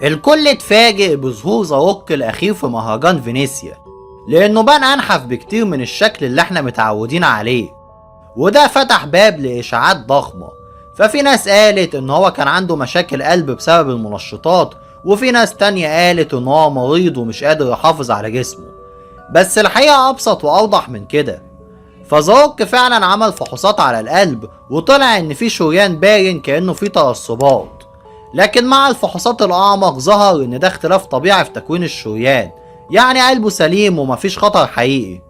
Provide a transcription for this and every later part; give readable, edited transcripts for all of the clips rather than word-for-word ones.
الكل اتفاجئ بظهور ذا روك الأخير في مهرجان فينيسيا، لأنه بان أنحف بكتير من الشكل اللي احنا متعودين عليه، وده فتح باب لإشاعات ضخمة. ففي ناس قالت إن هو كان عنده مشاكل قلب بسبب المنشطات، وفي ناس تانية قالت إن هو مريض ومش قادر يحافظ على جسمه. بس الحقيقة أبسط وأوضح من كده. فذا روك فعلا عمل فحوصات على القلب، وطلع إن في شريان باين كأنه في ترسبات، لكن مع الفحوصات الأعمق ظهر إن ده اختلاف طبيعي في تكوين الشريان، يعني قلبه سليم ومفيش خطر حقيقي.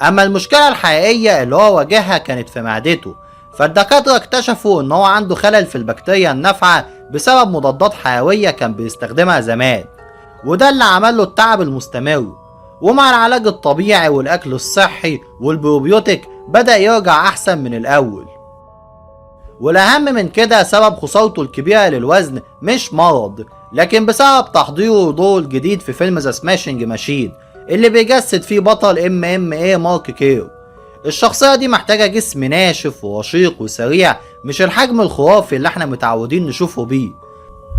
أما المشكلة الحقيقية اللي هو واجهها كانت في معدته، فالدكاترة اكتشفوا إن هو عنده خلل في البكتيريا النافعة بسبب مضادات حيوية كان بيستخدمها زمان، وده اللي عمل له التعب المستمر. ومع العلاج الطبيعي والأكل الصحي والبروبيوتيك بدأ يرجع أحسن من الأول. والأهم من كده سبب خسارته الكبيرة للوزن مش مرض، لكن بسبب تحضيره دوره الجديد في فيلم ذا سماشنج ماشين اللي بيجسد فيه بطل MMA مارك كيرو. الشخصية دي محتاجة جسم ناشف ورشيق وسريع، مش الحجم الخرافي اللي احنا متعودين نشوفه بيه.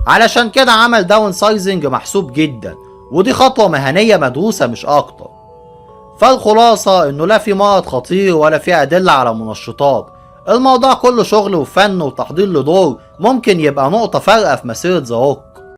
علشان كده عمل داون سايزنج محسوب جدا، ودي خطوة مهنية مدروسة مش أكتر. فالخلاصة إنه لا في مرض خطير ولا في أدلة على منشطات، الموضوع كله شغل وفن وتحضير لدور ممكن يبقى نقطة فارقة في مسيرة ذا روك.